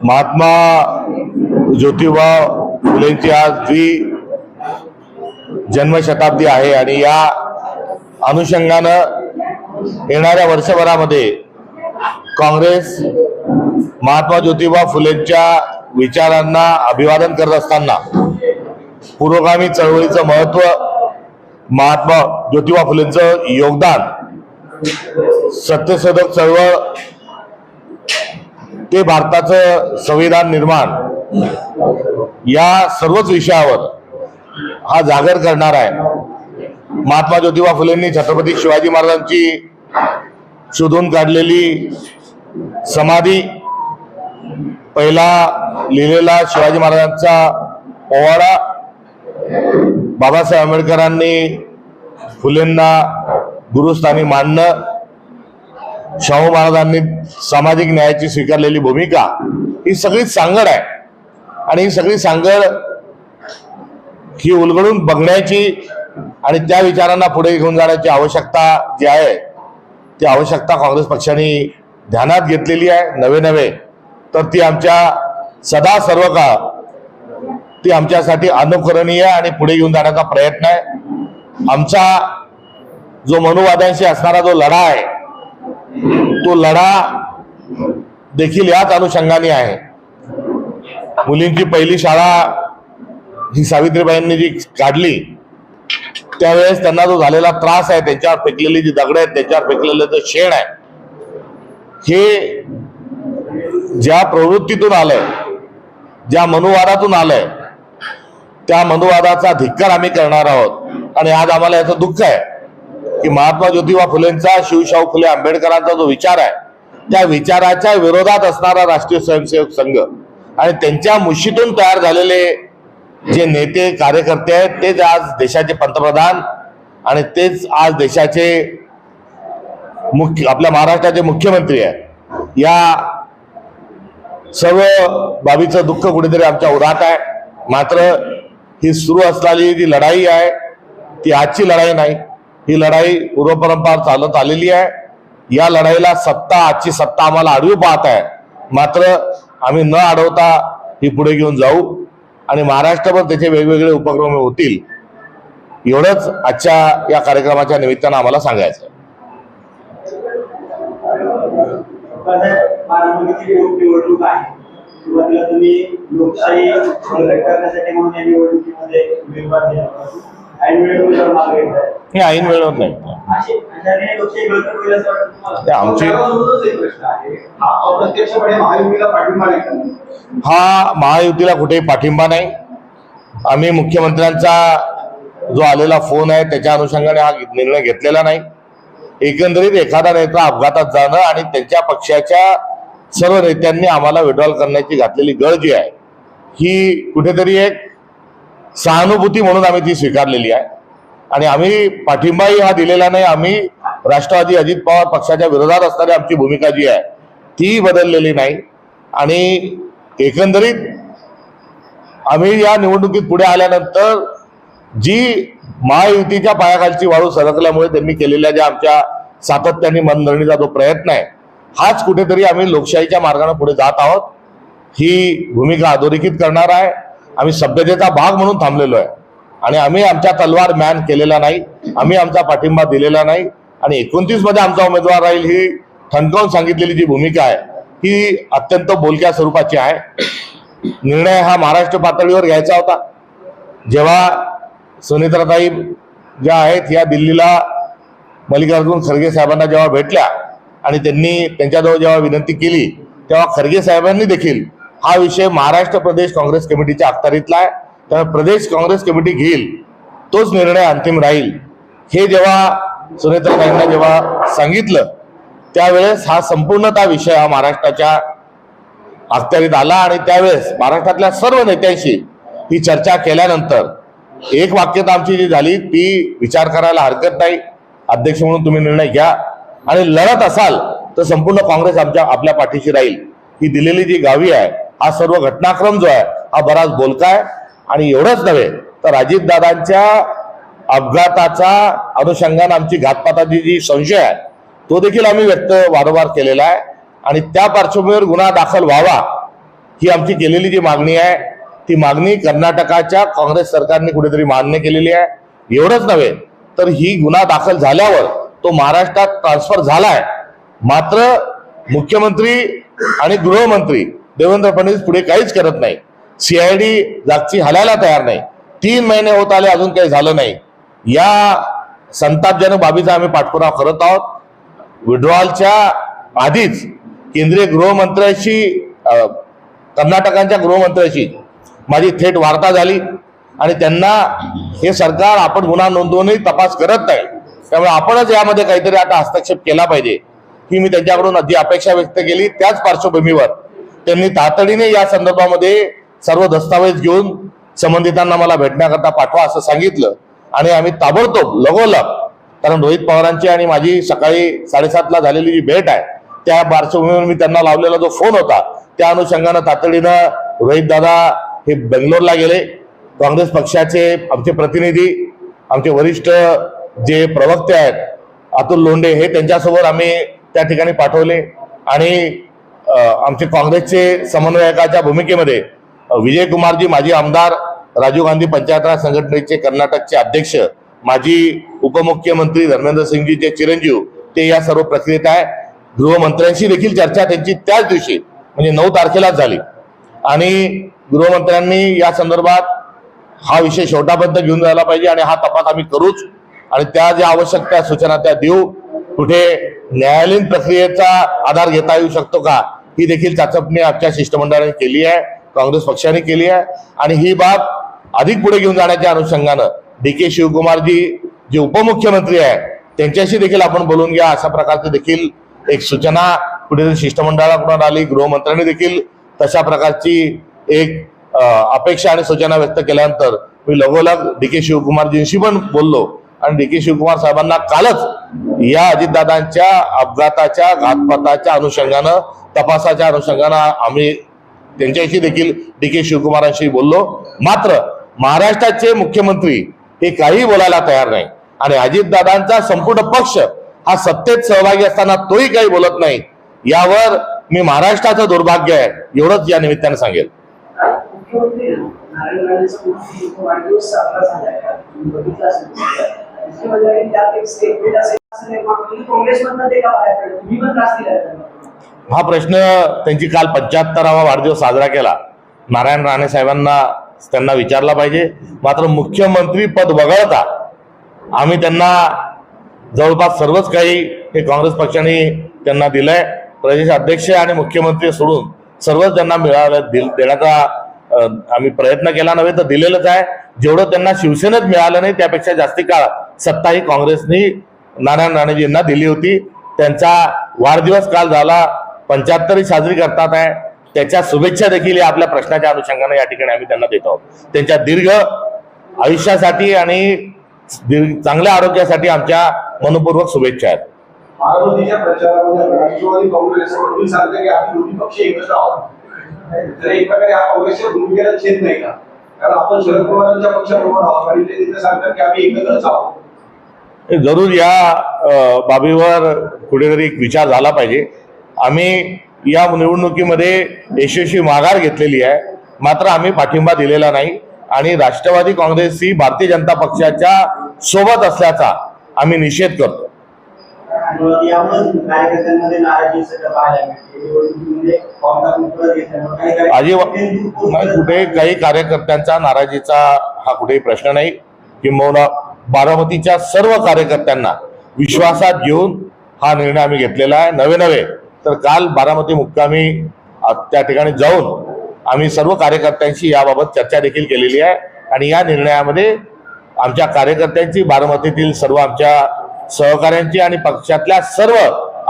महात्मा ज्योतिबा फुलेंची आज जन्मशताब्दी आहे आणि या अनुषंगानं येणाऱ्या वर्षभरामध्ये काँग्रेस महात्मा ज्योतिबा फुलेंच्या विचारांना अभिवादन करत असताना पुरोगामी चळवळीचं महत्त्व, महात्मा ज्योतिबा फुलेंचं योगदान, सत्यशोधक चळवळ ते भारताचं संविधान निर्माण या सर्वच विषयावर हा जागर करणार आहे। महात्मा ज्योतिबा फुलेंनी छत्रपती शिवाजी महाराजांची शोधून काढलेली समाधी, पहिला लिहिलेला शिवाजी महाराजांचा पोवाडा, बाबासाहेब आंबेडकरांनी फुलेंना गुरुस्थानी मानणं, शाहू महाराजांनी सामाजिक न्यायाची स्वीकारलेली भूमिका, ही सगळी सांगड आहे आणि ही सगळी सांगड ही उलगडून बघण्याची आणि त्या विचारांना पुढे घेऊन जाण्याची आवश्यकता जी आहे ती आवश्यकता काँग्रेस पक्षाने ध्यानात घेतलेली आहे। नवे तर ती आमच्या सदा सर्व काळ ती आमच्यासाठी अनुकरणीय आणि पुढे घेऊन जाण्याचा प्रयत्न आहे। आमचा जो मनुवाद्यांशी असणारा जो लढा आहे तो लढा देखील याच अनुषंगाने आहे। मुलींची पहिली शाळा ही सावित्रीबाईंनी जी काढली त्यावेळेस त्यांना जो झालेला त्रास आहे, त्यांच्यावर फेकलेली जी दगड आहेत, त्यांच्यावर फेकलेलं जे शेण आहे, हे ज्या प्रवृत्तीतून आलंय, ज्या मनुवादातून आलंय, त्या मनुवादाचा धिक्कार आम्ही करणार आहोत। आणि आज आम्हाला याचं दुःख आहे की महात्मा ज्योतिबा फुलेंचा, शिवशाहू फुले आंबेडकरांचा जो विचार आहे त्या विचाराच्या विरोधात असणारा राष्ट्रीय स्वयंसेवक संघ आणि त्यांच्या मुशीतून तयार झालेले जे नेते कार्यकर्ते आहेत तेच आज देशाचे पंतप्रधान आणि तेच आज देशाचे आपल्या महाराष्ट्राचे मुख्यमंत्री आहेत। या सर्व बाबीचं दुःख कुठेतरी आमच्या उरात आहे। मात्र ही सुरू असलेली जी लढाई आहे ती आजची लढाई नाही, ही लढाई पूर्वपरंपरा चालत आलेली आहे। या लढाईला आजची सत्ता आम्हाला आडवी पाहत आहे, मात्र आम्ही न अडवता ही पुढे घेऊन जाऊ आणि महाराष्ट्रभर त्याचे वेगवेगळे उपक्रम होतील, एवढंच आजच्या या कार्यक्रमाच्या निमित्तानं आम्हाला सांगायचं आहे। निवडणूक आहे, सुरुवातीला तुम्ही लोकशाही बळकट करण्यासाठी म्हणून या निवडणुकीमध्ये उमेदवार दिला, ऐन वेळेवर मागे घेताय। हे ऐन वेळेवर नाही, आमची हा महायुतीला कुठेही पाठिंबा नाही। आम्ही मुख्यमंत्र्यांचा जो आलेला फोन आहे त्याच्या अनुषंगाने हा निर्णय घेतलेला नाही। एकंदरीत एखादा नेता अपघातात जाणं आणि त्यांच्या पक्षाच्या सर्व नेत्यांनी आम्हाला विड्रॉल करण्याची घातलेली गळ जी आहे ही कुठेतरी एक सहानुभूती म्हणून आम्ही ती स्वीकारलेली आहे आणि आम्ही पाठिंबाही हा दिलेला नाही। आम्ही राष्ट्रवादी अजित पवार पक्षाच्या विरोधात असणारी आमची भूमिका जी आहे ती बदललेली नाही आणि एकंदरीत आम्ही या निवडणुकीत पुढे आल्यानंतर जी महायुतीच्या पायाखालची वाळू सरकल्यामुळे त्यांनी केलेल्या ज्या आमच्या सातत्याने मनधरणीचा जो प्रयत्न आहे हाच कुठेतरी आम्ही लोकशाहीच्या मार्गाने पुढे जात आहोत, ही भूमिका अधोरेखित करणार आहे। आम्ही सभ्यतेचा भाग म्हणून थांबलेलो आहे आणि आम्ही आमच्या तलवार मॅन केलेला नाही, आम्ही आमचा पाठिंबा दिलेला नाही आणि 29 मध्ये आमचा उमेदवार राहील ही ठणकावून सांगितलेली जी भूमिका आहे ही अत्यंत बोलक्या स्वरूपाची आहे। निर्णय हा महाराष्ट्र पातळीवर घ्यायचा होता। जेव्हा सुनेत्राताई ज्या आहेत या दिल्लीला मल्लिकार्जुन खरगे साहेबांना जेव्हा भेटल्या आणि त्यांनी त्यांच्याजवळ जेव्हा विनंती केली तेव्हा खरगे साहेबांनी देखील हा विषय महाराष्ट्र प्रदेश काँग्रेस कमिटीच्या अखत्यारीतला आहे, त्यामुळे प्रदेश काँग्रेस कमिटी घेईल तोच निर्णय अंतिम राहील हे जेव्हा सुनेत्राताईंना जेव्हा सांगितलं त्यावेळेस हा संपूर्णतः विषय हा महाराष्ट्राच्या अखत्यारीत आला आणि त्यावेळेस महाराष्ट्रातल्या सर्व नेत्यांशी ही चर्चा केल्यानंतर एक वाक्यता आमची जी झाली ती विचार करायला हरकत नाही, अध्यक्ष म्हणून तुम्ही निर्णय घ्या आणि लढत असाल तर संपूर्ण काँग्रेस आपल्या पाठीशी राहील। ही दिलेली जी गावी आहे हा सर्व घटनाक्रम जो आहे हा बराच बोलका आहे आणि एवढंच नव्हे तर अजितदादांच्या अपघाताचा अनुषंगाने आमची घातपाताची जी संशय आहे तो देखील आम्ही व्यक्त वारंवार केलेला आहे आणि त्या पार्श्वभूमीवर गुन्हा दाखल व्हावा ही आमची केलेली जी मागणी आहे ती मागणी कर्नाटकाच्या काँग्रेस सरकारने कुठेतरी मान्य केलेली आहे। एवढंच नव्हे तर ही गुन्हा दाखल झाल्यावर तो महाराष्ट्रात ट्रान्सफर झालाय, मात्र मुख्यमंत्री आणि गृहमंत्री देवेंद्र फडणवीस पुढे काहीच करत नाही। सीआयडी जागची हलायला तयार नाही। 3 महिने होत आले, अजून काही झालं नाही। या संतापजनक बाबीचा आम्ही पाठपुरावा करत आहोत। विड्रॉलच्या आधीच केंद्रीय गृहमंत्र्याशी कर्नाटकांच्या गृहमंत्र्याशी माझी थेट वार्ता झाली आणि त्यांना हे सरकार आपण गुन्हा नोंदवूनही तपास करत नाही, त्यामुळे आपणच यामध्ये काहीतरी आता हस्तक्षेप केला पाहिजे ही मी त्यांच्याकडून आधी अपेक्षा व्यक्त केली। त्याच पार्श्वभूमीवर त्यांनी तातडीने या संदर्भामध्ये सर्व दस्तावेज घेऊन संबंधितांना मला भेटण्याकरता पाठवा असं सांगितलं आणि आम्ही ताबडतोब लगोलग, कारण रोहित पवारांची आणि माझी सकाळी 7:30ला झालेली जी भेट आहे त्या पार्श्वभूमीवर मी त्यांना लावलेला जो फोन होता त्या अनुषंगानं तातडीनं रोहित दादा हे बेंगलोरला गेले। काँग्रेस पक्षाचे आमचे प्रतिनिधी, आमचे वरिष्ठ जे प्रवक्ते आहेत अतुल लोंढे हे त्यांच्यासोबत आम्ही त्या ठिकाणी पाठवले आणि आमचे काँग्रेसचे समन्वयकाच्या भूमिकेमध्ये विजय कुमारजी माजी आमदार, राजीव गांधी पंचायत राज संघटनेचे कर्नाटकचे अध्यक्ष, माजी उपमुख्यमंत्री धर्मेंद्र सिंगजीचे चिरंजीव ते या सर्व प्रक्रियेत आहे। गृहमंत्र्यांशी देखील चर्चा त्यांची त्याच दिवशी म्हणजे 9 तारखेलाच झाली आणि गृहमंत्र्यांनी या संदर्भात हा विषय शेवटापर्यंत घेऊन जायला पाहिजे आणि हा तपास आम्ही करूच आणि त्या ज्या आवश्यक त्या सूचना त्या देऊ। कुठे न्यायालयीन प्रक्रियेचा आधार घेता येऊ शकतो का ही देखील चाचपणी आमच्या शिष्टमंडळाने केली आहे, काँग्रेस पक्षाने केली आहे आणि ही बाब अधिक पुढे घेऊन जाण्याच्या अनुषंगानं DK शिवकुमारजी जे उपमुख्यमंत्री आहे त्यांच्याशी देखील आपण बोलून घ्या अशा प्रकारची देखील एक सूचना कुठेतरी शिष्टमंडळाकडून आली। गृहमंत्र्यांनी देखील तशा प्रकारची एक अपेक्षा आणि सूचना व्यक्त केल्यानंतर मी लगोलग DK शिवकुमारजींशी पण बोललो आणि DK शिवकुमार साहेबांना कालच या अजितदादांच्या अपघाताच्या घातपाताच्या अनुषंगानं तपासाच्या अनुषंगानं आम्ही त्यांच्याशी देखील DK शिवकुमारांशी बोललो। मात्र महाराष्ट्राचे मुख्यमंत्री हे काही बोलायला तयार नाही आणि अजितदादांचा संपूर्ण पक्ष हा सत्तेत सहभागी असताना तोही काही बोलत नाही। यावर मी महाराष्ट्राचं दुर्भाग्य आहे एवढंच या निमित्ताने सांगेल। हा प्रश्न त्यांची काल 75वा वाढदिवस साजरा केला, नारायण राणे साहेबांना त्यांना विचारला पाहिजे। मात्र मुख्यमंत्री पद वगळता आम्ही त्यांना जवळपास सर्वच काही हे काँग्रेस पक्षाने त्यांना दिलंय। प्रदेश अध्यक्ष आणि मुख्यमंत्री सोडून सर्वच त्यांना देण्याचा आम्ही प्रयत्न केला नव्हे तर दिलेलंच आहे। जेवढं त्यांना शिवसेनेत मिळालं नाही त्यापेक्षा जास्ती काळ सत्ता ही काँग्रेसने नारायण राणेजींना दिली होती। त्यांचा वाढदिवस काल झाला, 75वी साजरी करतात आहे, त्याच्या शुभेच्छा देखील आपल्या प्रश्नाच्या अनुषंगाने या ठिकाणी आम्ही त्यांना देत आहोत। त्यांच्या दीर्घ आयुष्यासाठी आणि चांगल्या आरोग्यासाठी आमच्या मनपूर्वक शुभेच्छा आहेत। बारामतीच्या प्रचारामध्ये राष्ट्रवादी काँग्रेस सांगते की आम्ही दोन्ही पक्ष एकत्र आहोत, तर एक प्रकारे हा काँग्रेसच्या भूमिकेला छेद नाही का? कारण आपण शरद पवारांच्या पक्षाबरोबर आहोत आणि ते तिथे सांगतात की आम्ही एकत्रच आहोत। जरूर या बाबीवर कुठेतरी एक विचार झाला पाहिजे। आम्ही या निवडणुकीमध्ये यशस्वी माघार घेतलेली आहे, मात्र आम्ही पाठिंबा दिलेला नाही आणि राष्ट्रवादी काँग्रेस ही भारतीय जनता पक्षाच्या सोबत असल्याचा आम्ही निषेध करतो। कुठे काही कार्यकर्त्यांचा नाराजीचा हा कुठेही प्रश्न नाही। किंबहुना बारामतीच्या सर्व कार्यकर्त्यांना विश्वासात घेऊन हा निर्णय आम्ही घेतलेला आहे। नवे तर काल बारामती मुक्कामी त्या ठिकाणी जाऊन आम्ही सर्व कार्यकर्त्यांशी याबाबत चर्चा देखील केलेली आहे आणि या निर्णयामध्ये आमच्या कार्यकर्त्यांची, बारामतीतील सर्व आमच्या सहकाऱ्यांची आणि पक्षातल्या सर्व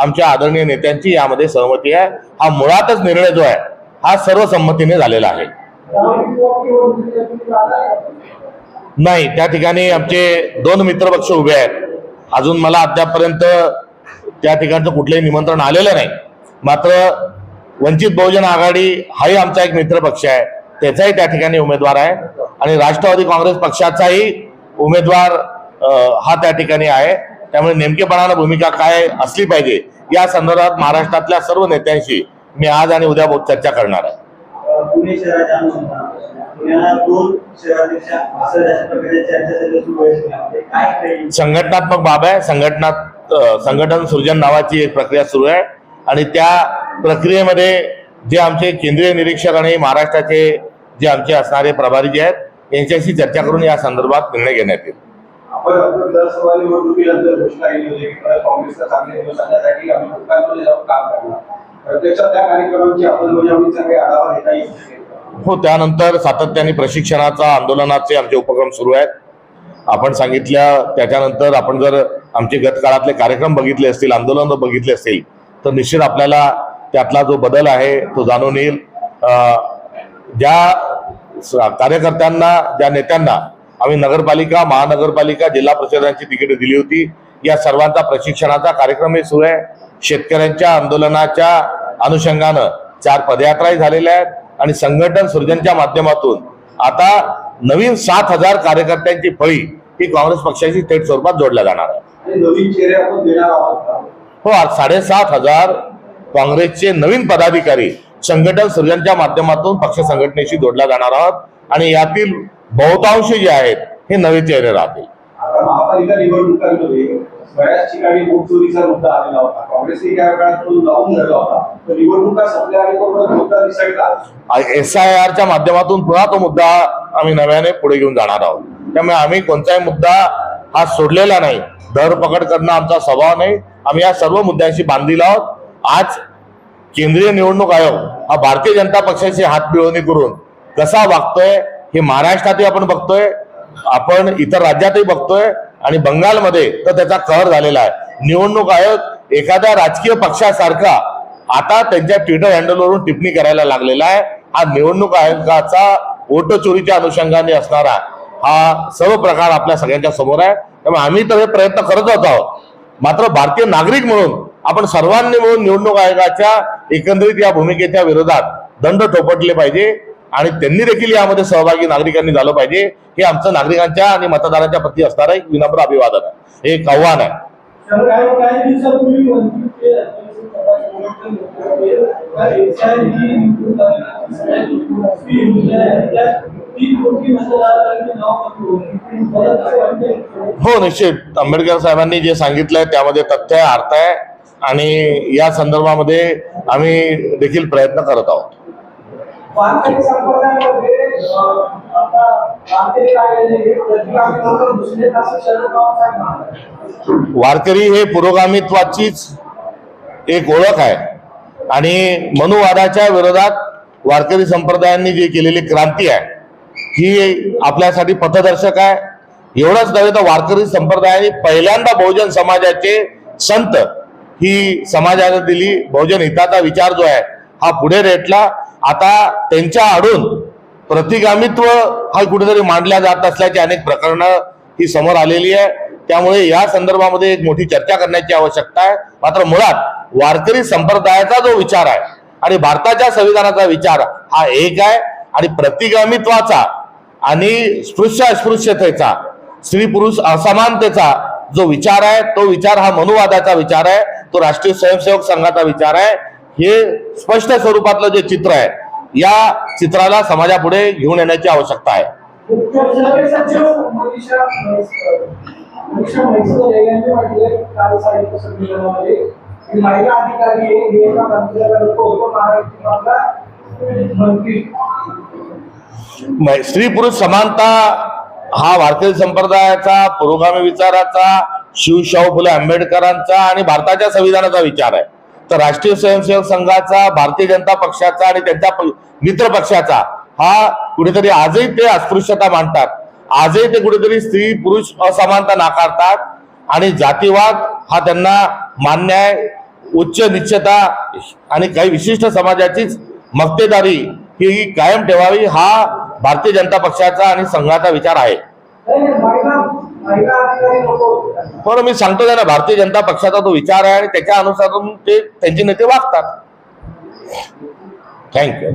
आमच्या आदरणीय नेत्यांची यामध्ये सहमती आहे। हा मुळातच निर्णय जो आहे हा सर्वसंमतीने झालेला आहे। नाही, त्या ठिकाणी आमचे 2 मित्रपक्ष उभे आहेत। अजून मला अद्यापपर्यंत त्या ठिकाणचं कुठलंही निमंत्रण आलेलं नाही। मात्र वंचित बहुजन आघाडी हाही आमचा एक मित्रपक्ष आहे, त्याचाही त्या ठिकाणी उमेदवार आहे आणि राष्ट्रवादी काँग्रेस पक्षाचाही उमेदवार हा त्या ठिकाणी आहे। त्यामुळे नेमकेपणानं भूमिका काय असली पाहिजे या संदर्भात महाराष्ट्रातल्या सर्व नेत्यांशी मी आज आणि उद्या चर्चा करणार आहे. पुणे शहराच्या अनुषंगाने पुण्याला 2 शहराध्यक्ष असं अशा प्रकारे चर्चा सुरू आहे. काय संघटनात्मक बाब आहे. संघटन सृजन नावाची एक प्रक्रिया सुरू आहे आणि त्या प्रक्रियेमध्ये जे आमचे केंद्रीय निरीक्षक आणि महाराष्ट्राचे जे आमचे असणारे प्रभारी जे आहेत यांच्याशी चर्चा करून या संदर्भात निर्णय घेण्यात येईल. आपण विधानसभा निवडणुकीनंतर घोषणा केली होती की काँग्रेसला चांगले दिवस आणण्यासाठी आम्ही लोकांमध्ये जाऊन काम करणार. प्रत्यक्षात त्या कार्यक्रमांची अंमलबजावणीचा काही आढावा घेता येईल? हो, त्यानंतर सातत्याने प्रशिक्षणाचा आंदोलनाचे आमचे उपक्रम सुरू आहेत. आपण सांगितल्या त्याच्यानंतर आपण जर आमचे गतकाळातले कार्यक्रम बघितले असतील, आंदोलन बघितले असतील तर निश्चित आपल्याला त्यातला जो बदल आहे तो जाणून येईल. ज्या कार्यकर्त्यांना, ज्या नेत्यांना आम्ही नगरपालिका, महानगरपालिका, जिल्हा परिषदांची तिकीट दिली होती या सर्वांचा प्रशिक्षणाचा कार्यक्रमही सुरू आहे. शेतकऱ्यांच्या आंदोलनाच्या अनुषंगानं 4 पदयात्राही झालेल्या आहेत आणि संघटन सृजनच्या माध्यमातून आता नवीन 7,000 कार्यकर्त्यांची फळी ही काँग्रेस पक्षाची थेट स्वरूपात जोडल्या जाणार आहे. आणि नवीन चेहरे आपण देणार आहोत का? हो, 7,500 काँग्रेसचे नवीन पदाधिकारी संघटन सृजनच्या माध्यमातून पक्ष संघटनेशी जोडल्या जाणार आहोत आणि यातील बहुतांश जे आहेत हे नवे चेहरे राहतील. आता महापालिका निवडणुकांमध्ये बऱ्याच ठिकाणी वोट चोरीचा मुद्दा आलेला होता. काँग्रेसने त्या काळात तो लावून धरला होता. तर निवडणुका संपल्या आणि तो परत मुद्दा दिसला. SIRच्या माध्यमातून पुन्हा तो मुद्दा आम्ही नव्याने पुढे घेऊन जाणार आहोत. त्यामुळे आम्ही कोणताही मुद्दा हा सोडलेला नाही. धरपकड करणं आमचा स्वभाव नाही. आम्ही या सर्व मुद्द्यांशी बांधील आहोत. आज केंद्रीय निवडणूक आयोग हा भारतीय जनता पक्षाची हातमिळवणी करून कसा वागतोय हे महाराष्ट्रातही आपण बघतोय, आपण इतर राज्यातही बघतोय आणि बंगालमध्ये तर त्याचा कहर झालेला आहे. निवडणूक आयोग एखाद्या राजकीय पक्षासारखा आता त्यांच्या ट्विटर हँडलवरून टिप्पणी करायला लागलेला आहे. हा निवडणूक आयोगाचा वोट चोरीच्या अनुषंगाने असणारा हा सर्व प्रकार आपल्या सगळ्यांच्या समोर आहे. त्यामुळे आम्ही तर हे प्रयत्न करत आहोत. मात्र भारतीय नागरिक म्हणून आपण सर्वांनी मिळून निवडणूक आयोगाच्या एकंदरीत या भूमिकेच्या विरोधात दंड ठोपटले पाहिजे आणि त्यांनी देखील यामध्ये सहभागी नागरिकांनी झालं पाहिजे. हे आमचं नागरिकांच्या आणि मतदारांच्या प्रती असणारं एक विनम्र अभिवादन आहे, हे एक आव्हान आहे. काही दिवसापूर्वी हो, निश्चित आंबेडकर साहेबांनी जे सांगितलंय त्यामध्ये तथ्य आहे, अर्थ आहे आणि या संदर्भामध्ये आम्ही देखील प्रयत्न करत आहोत. वारकरी हे पुरोगामित्वाचीच एक ओळख आहे आणि मनुवादाच्या विरोधात वारकरी संप्रदायांनी जी केलेली क्रांती आहे ही आपल्यासाठी पथदर्शक आहे. एवढंच नव्हे तर वारकरी संप्रदायाने पहिल्यांदा बहुजन समाजाचे संत ही समाजाने दिली. बहुजन हिताचा विचार जो आहे हा पुढे रेटला. आता त्यांच्या आडून प्रतिगामित्व हा कुठेतरी मांडल्या जात असल्याची अनेक प्रकरणं ही समोर आलेली आहे. त्यामुळे या संदर्भामध्ये एक मोठी चर्चा करण्याची आवश्यकता आहे. मात्र मुळात वारकरी संप्रदायाचा जो विचार आहे आणि भारताच्या संविधानाचा विचार हा एक आहे आणि प्रतिगामित्वाचा आणि स्पृश्य अस्पृश्यतेचा, स्त्री पुरुष असमानतेचा जो विचार आहे तो विचार हा मनुवादाचा विचार आहे, तो राष्ट्रीय स्वयंसेवक संघाचा विचार आहे. हे स्पष्ट स्वरूपातलं जे चित्र आहे या चित्राला समाजापुढे घेऊन येण्याची आवश्यकता आहे. स्त्री पुरुष समानता हा वारकरी संप्रदायाचा, पुरोगामी विचाराचा, शिवशाहू फुले आंबेडकरांचा आणि भारताच्या संविधानाचा विचार आहे. तर राष्ट्रीय स्वयंसेवक संघाचा, भारतीय जनता पक्षाचा आणि त्यांच्या मित्र पक्षाचा हा कुठेतरी आजही ते अस्पृश्यता मांडतात. आजही ते कुठेतरी स्त्री पुरुष असमानता नाकारतात आणि जातीवाद हा त्यांना मान्य आहे. उच्च निश्चयता आणि काही विशिष्ट समाजाचीच मक्तेदारी ही कायम ठेवावी हा भारतीय जनता पक्षाचा आणि संघाचा विचार आहे. पण मी सांगतो त्यांना भारतीय जनता पक्षाचा तो विचार आहे आणि त्याच्या अनुसार ते त्यांचे नेते वागतात. थँक्यू.